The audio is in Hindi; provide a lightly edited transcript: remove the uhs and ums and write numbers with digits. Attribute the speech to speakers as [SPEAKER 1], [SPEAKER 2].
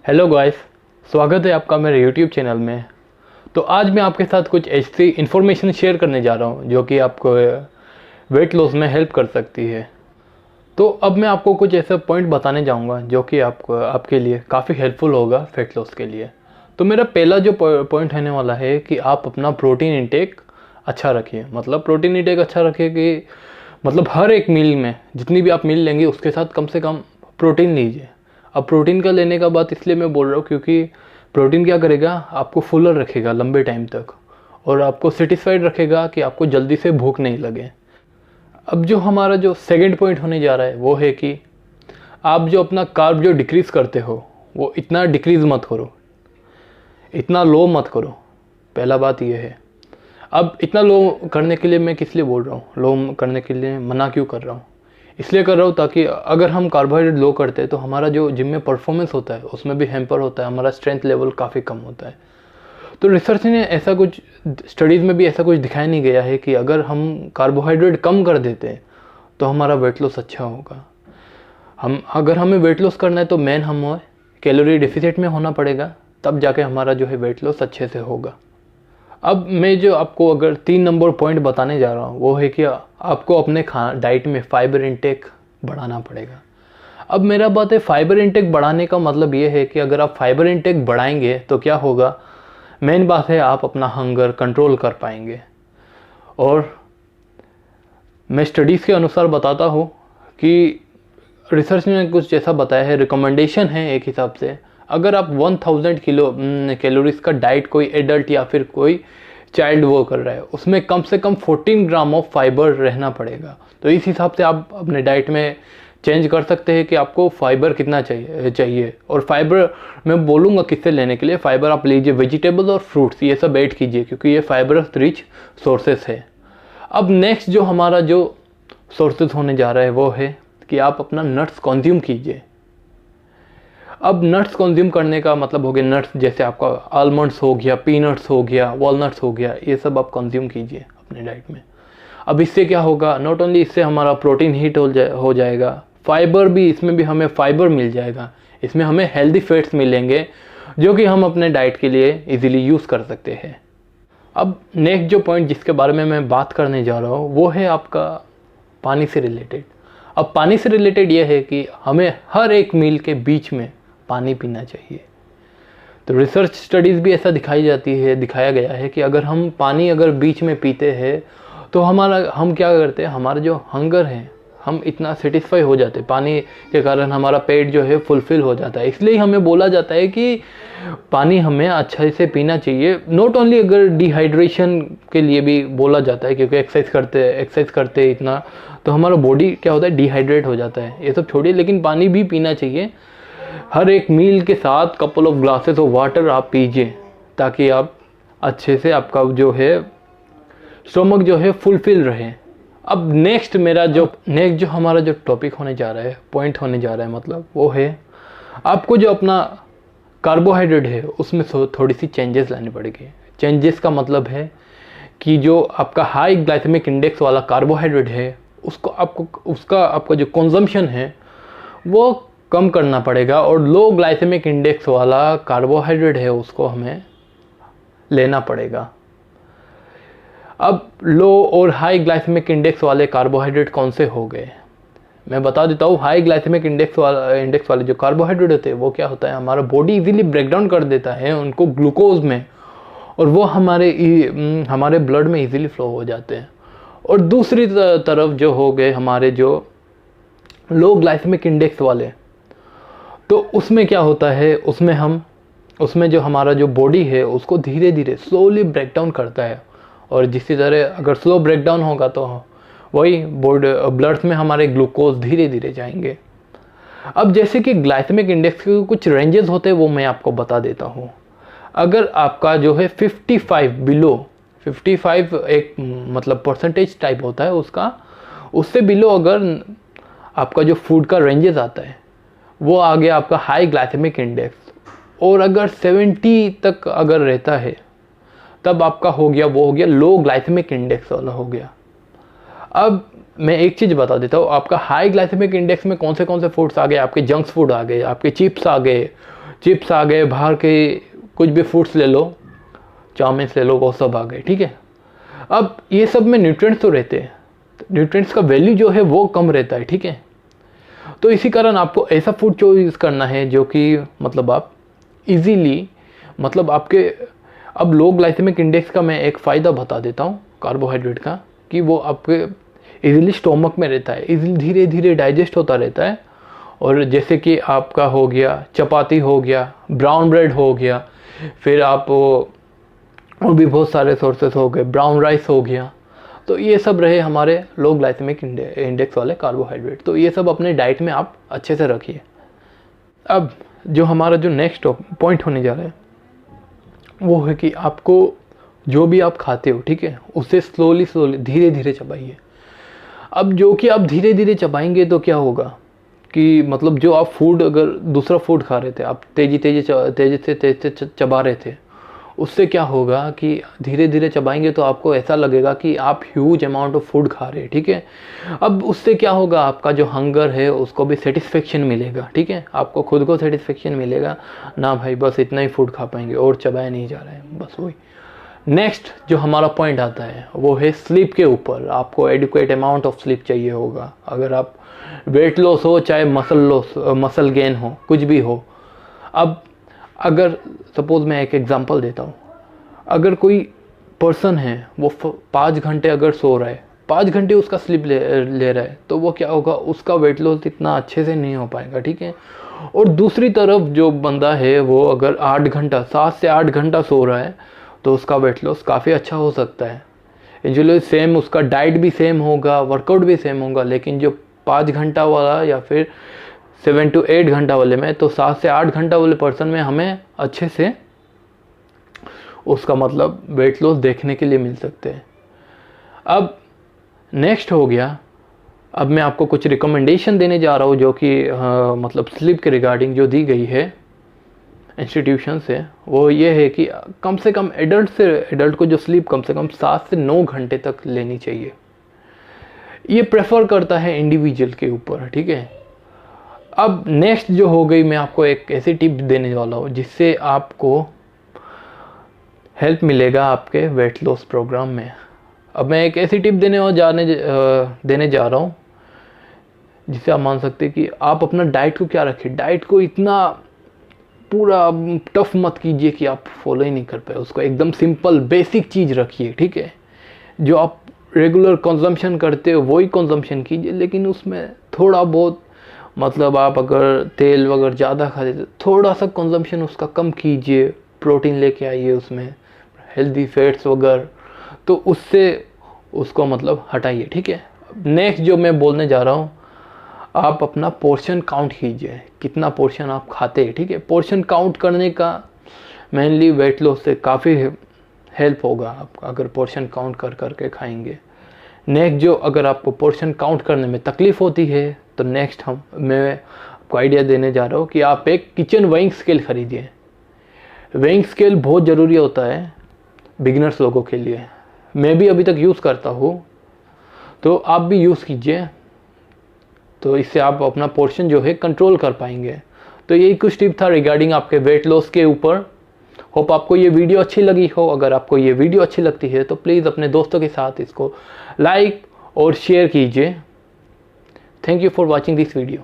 [SPEAKER 1] हेलो गाइस, स्वागत है आपका मेरे यूट्यूब चैनल में। तो आज मैं आपके साथ कुछ ऐसी इन्फॉर्मेशन शेयर करने जा रहा हूँ जो कि आपको वेट लॉस में हेल्प कर सकती है। तो अब मैं आपको कुछ ऐसा पॉइंट बताने जाऊँगा जो कि आपके लिए काफ़ी हेल्पफुल होगा वेट लॉस के लिए। तो मेरा पहला जो पॉइंट होने वाला है कि आप अपना प्रोटीन इंटेक अच्छा रखिए। मतलब प्रोटीन इंटेक अच्छा रखिए कि मतलब हर एक मील में जितनी भी आप मील लेंगे उसके साथ कम से कम प्रोटीन लीजिए। अब प्रोटीन का लेने का बात इसलिए मैं बोल रहा हूँ क्योंकि प्रोटीन क्या करेगा, आपको फुलर रखेगा लंबे टाइम तक और आपको सेटिस्फाइड रखेगा कि आपको जल्दी से भूख नहीं लगे। अब जो हमारा जो सेकंड पॉइंट होने जा रहा है वो है कि आप जो अपना कार्ब जो डिक्रीज़ करते हो वो इतना डिक्रीज़ मत करो, इतना लो मत करो। पहला बात ये है। अब इतना लो करने के लिए मैं किस लिए बोल रहा हूँ, लो करने के लिए मना क्यों कर रहा हूँ? इसलिए कर रहा हूँ ताकि अगर हम कार्बोहाइड्रेट लो करते हैं तो हमारा जो जिम में परफॉर्मेंस होता है उसमें भी हैम्पर होता है, हमारा स्ट्रेंथ लेवल काफ़ी कम होता है। तो रिसर्च ने ऐसा कुछ स्टडीज़ में भी ऐसा कुछ दिखाया नहीं गया है कि अगर हम कार्बोहाइड्रेट कम कर देते हैं तो हमारा वेट लॉस अच्छा होगा। अगर हमें वेट लॉस करना है तो हमें कैलोरी डेफिसिट में होना पड़ेगा, तब जाके हमारा जो है वेट लॉस अच्छे से होगा। अब मैं जो आपको अगर 3 नंबर पॉइंट बताने जा रहा हूँ वो है कि आपको अपने डाइट में फाइबर इंटेक बढ़ाना पड़ेगा। अब मेरा बात है, फाइबर इंटेक बढ़ाने का मतलब ये है कि अगर आप फाइबर इंटेक बढ़ाएंगे तो क्या होगा, मेन बात है आप अपना हंगर कंट्रोल कर पाएंगे। और मैं स्टडीज़ के अनुसार बताता हूँ कि रिसर्च ने कुछ ऐसा बताया है, रिकमेंडेशन है एक हिसाब से, अगर आप 1000 कैलोरीज का डाइट कोई एडल्ट या फिर कोई चाइल्ड वो कर रहा है उसमें कम से कम 14 ग्राम ऑफ फाइबर रहना पड़ेगा। तो इस हिसाब से आप अपने डाइट में चेंज कर सकते हैं कि आपको फाइबर कितना चाहिए। और फाइबर मैं बोलूँगा किससे लेने के लिए, फाइबर आप लीजिए वेजिटेबल और फ्रूट्स, ये सब ऐड कीजिए क्योंकि ये फाइबर रिच सोर्सेस है। अब नेक्स्ट जो हमारा जो सोर्सेस होने जा रहा है वो है कि आप अपना नट्स कंज्यूम कीजिए। अब नट्स कंज्यूम करने का मतलब हो गया नट्स, जैसे आपका आलमंड्स हो गया, पीनट्स हो गया, वॉलनट्स हो गया, ये सब आप कंज्यूम कीजिए अपने डाइट में। अब इससे क्या होगा, नॉट ओनली इससे हमारा प्रोटीन हीट हो जाएगा, फाइबर भी, इसमें भी हमें फाइबर मिल जाएगा, इसमें हमें हेल्दी फैट्स मिलेंगे जो कि हम अपने डाइट के लिए इजीली यूज़ कर सकते हैं। अब नेक्स्ट जो पॉइंट जिसके बारे में मैं बात करने जा रहा हूँ वो है आपका पानी से रिलेटेड। अब पानी से रिलेटेड ये है कि हमें हर एक मील के बीच में पानी पीना चाहिए। तो रिसर्च स्टडीज़ भी ऐसा दिखाया गया है कि अगर हम पानी अगर बीच में पीते हैं तो हम क्या करते हैं, हमारा जो हंगर है हम इतना सेटिस्फाई हो जाते हैं, पानी के कारण हमारा पेट जो है फुलफिल हो जाता है। इसलिए हमें बोला जाता है कि पानी हमें अच्छे से पीना चाहिए। नॉट ओनली अगर डिहाइड्रेशन के लिए भी बोला जाता है क्योंकि एक्सरसाइज करते इतना तो हमारा बॉडी क्या होता है, डिहाइड्रेट हो जाता है। ये सब छोड़िए, लेकिन पानी भी पीना चाहिए। हर एक मील के साथ couple of glasses of water आप पीजिए ताकि आप अच्छे से आपका जो है स्टोमक जो है फुलफिल रहे। अब नेक्स्ट जो हमारा जो टॉपिक होने जा रहा है, पॉइंट होने जा रहा है, मतलब वो है आपको जो अपना कार्बोहाइड्रेट है उसमें थोड़ी सी चेंजेस लानी पड़ेगी। चेंजेस का मतलब है कि जो आपका हाई ग्लाइसेमिक इंडेक्स वाला कार्बोहाइड्रेट है उसका आपका जो कंजम्पशन है वो कम करना पड़ेगा और लो ग्लाइसेमिक इंडेक्स वाला कार्बोहाइड्रेट है उसको हमें लेना पड़ेगा। अब लो और हाई ग्लाइसेमिक इंडेक्स वाले कार्बोहाइड्रेट कौन से हो गए, मैं बता देता हूँ। हाई ग्लाइसेमिक इंडेक्स वाले जो कार्बोहाइड्रेट होते हैं वो क्या होता है, हमारा बॉडी इजीली ब्रेक डाउन कर देता है उनको ग्लूकोज में और वो हमारे ब्लड में इजीली फ्लो हो जाते हैं। और दूसरी तरफ जो हो गए हमारे जो लो ग्लाइसेमिक इंडेक्स वाले, तो उसमें क्या होता है, उसमें जो हमारा जो बॉडी है उसको धीरे धीरे स्लोली ब्रेक डाउन करता है। और जिसी तरह अगर स्लो ब्रेक डाउन होगा तो वही ब्लड में हमारे ग्लूकोज धीरे धीरे जाएंगे। अब जैसे कि ग्लाइसेमिक इंडेक्स के कुछ रेंजेस होते हैं वो मैं आपको बता देता हूँ। अगर आपका जो है 55 एक मतलब परसेंटेज टाइप होता है उसका, उससे बिलो अगर आपका जो फूड का रेंजेस आता है वो आ गया आपका हाई ग्लाइसेमिक इंडेक्स। और अगर 70 तक अगर रहता है तब आपका हो गया लो ग्लाइसेमिक इंडेक्स वाला हो गया। अब मैं एक चीज़ बता देता हूँ, आपका हाई ग्लाइसेमिक इंडेक्स में कौन से फूड्स आ गए, आपके जंक्स फूड आ गए, आपके चिप्स आ गए, चिप्स आ गए, बाहर के कुछ भी फूड्स ले लो, चाउमीन ले लो, वो सब आ गए, ठीक है। अब ये सब में न्यूट्रिएंट्स तो रहते हैं, न्यूट्रिएंट्स का वैल्यू जो है वो कम रहता है, ठीक है। तो इसी कारण आपको ऐसा फूड चॉइस करना है जो कि मतलब आप इजीली मतलब आपके, अब लो ग्लाइसेमिक इंडेक्स का मैं एक फ़ायदा बता देता हूँ कार्बोहाइड्रेट का, कि वो आपके इजीली स्टोमक में रहता है, इजीली धीरे धीरे डाइजेस्ट होता रहता है। और जैसे कि आपका हो गया चपाती हो गया, ब्राउन ब्रेड हो गया, फिर आप और भी बहुत सारे सोर्सेस हो गए, ब्राउन राइस हो गया, तो ये सब रहे हमारे लो ग्लाइसेमिक इंडेक्स वाले कार्बोहाइड्रेट। तो ये सब अपने डाइट में आप अच्छे से रखिए। अब जो हमारा जो नेक्स्ट पॉइंट होने जा रहा है वो है कि आपको जो भी आप खाते हो, ठीक है, उसे स्लोली धीरे धीरे चबाइए। अब जो कि आप धीरे धीरे चबाएंगे तो क्या होगा कि मतलब जो आप फूड, अगर दूसरा फूड खा रहे थे, आप तेज़ी से चबा रहे थे, उससे क्या होगा कि धीरे धीरे चबाएंगे तो आपको ऐसा लगेगा कि आप ह्यूज अमाउंट ऑफ फूड खा रहे हैं, ठीक है। अब उससे क्या होगा, आपका जो हंगर है उसको भी सेटिस्फेक्शन मिलेगा, ठीक है, आपको खुद को सेटिस्फेक्शन मिलेगा ना, भाई बस इतना ही फूड खा पाएंगे और चबाया नहीं जा रहा है, बस वही। नेक्स्ट जो हमारा पॉइंट आता है वो है स्लीप के ऊपर। आपको एडिक्वेट अमाउंट ऑफ स्लीप चाहिए होगा, अगर आप वेट लॉस हो चाहे मसल गेन हो, कुछ भी हो। अब अगर सपोज मैं एक एग्जांपल देता हूँ, अगर कोई पर्सन है वो 5 घंटे अगर सो रहा है, 5 घंटे उसका स्लीप ले रहा है, तो वो क्या होगा, उसका वेट लॉस इतना अच्छे से नहीं हो पाएगा, ठीक है। और दूसरी तरफ जो बंदा है वो अगर 8 घंटा 7 से 8 घंटा सो रहा है तो उसका वेट लॉस काफ़ी अच्छा हो सकता है। यूजुअली सेम उसका डाइट भी सेम होगा, वर्कआउट भी सेम होगा, लेकिन जो 5 घंटा वाला या फिर 7 to 8 घंटा वाले में, तो 7 से 8 घंटा वाले पर्सन में हमें अच्छे से उसका मतलब वेट लॉस देखने के लिए मिल सकते हैं। अब नेक्स्ट हो गया, अब मैं आपको कुछ रिकमेंडेशन देने जा रहा हूँ जो कि मतलब स्लीप के रिगार्डिंग जो दी गई है इंस्टीट्यूशन से। वो ये है कि कम से कम एडल्ट को जो स्लीप कम से कम 7 से 9 घंटे तक लेनी चाहिए। ये प्रेफर करता है इंडिविजुअल के ऊपर, ठीक है। अब नेक्स्ट जो हो गई, मैं आपको एक ऐसी टिप देने वाला हूँ जिससे आपको हेल्प मिलेगा आपके वेट लॉस प्रोग्राम में। अब मैं एक ऐसी टिप देने जा रहा हूँ जिससे आप मान सकते हैं कि आप अपना डाइट को क्या रखें, डाइट को इतना पूरा टफ मत कीजिए कि आप फॉलो ही नहीं कर पाए उसको। एकदम सिंपल बेसिक चीज़ रखिए, ठीक है। जो आप रेगुलर कंजम्पशन करते हो वही कंजम्पशन कीजिए, लेकिन उसमें थोड़ा बहुत मतलब आप अगर तेल वगैरह ज़्यादा खा लेते थोड़ा सा कंजम्पशन उसका कम कीजिए, प्रोटीन लेके आइए उसमें, हेल्दी फैट्स वगैरह, तो उससे उसको मतलब हटाइए, ठीक है। नेक्स्ट जो मैं बोलने जा रहा हूँ, आप अपना पोर्शन काउंट कीजिए, कितना पोर्शन आप खाते हैं, ठीक है। पोर्शन काउंट करने का मेनली वेट लॉस से काफ़ी हेल्प होगा आपका अगर पोर्शन काउंट कर करके खाएंगे। नेक्स्ट जो अगर आपको पोर्शन काउंट करने में तकलीफ़ होती है तो नेक्स्ट मैं आपको आइडिया देने जा रहा हूँ कि आप एक किचन वेइंग स्केल खरीदिए। वेइंग स्केल बहुत ज़रूरी होता है बिगिनर्स लोगों के लिए, मैं भी अभी तक यूज़ करता हूँ, तो आप भी यूज़ कीजिए, तो इससे आप अपना पोर्शन जो है कंट्रोल कर पाएंगे। तो यही कुछ टिप था रिगार्डिंग आपके वेट लॉस के ऊपर। होप आपको ये वीडियो अच्छी लगी हो। अगर आपको ये वीडियो अच्छी लगती है तो प्लीज़ अपने दोस्तों के साथ इसको लाइक और शेयर कीजिए। Thank you for watching this video.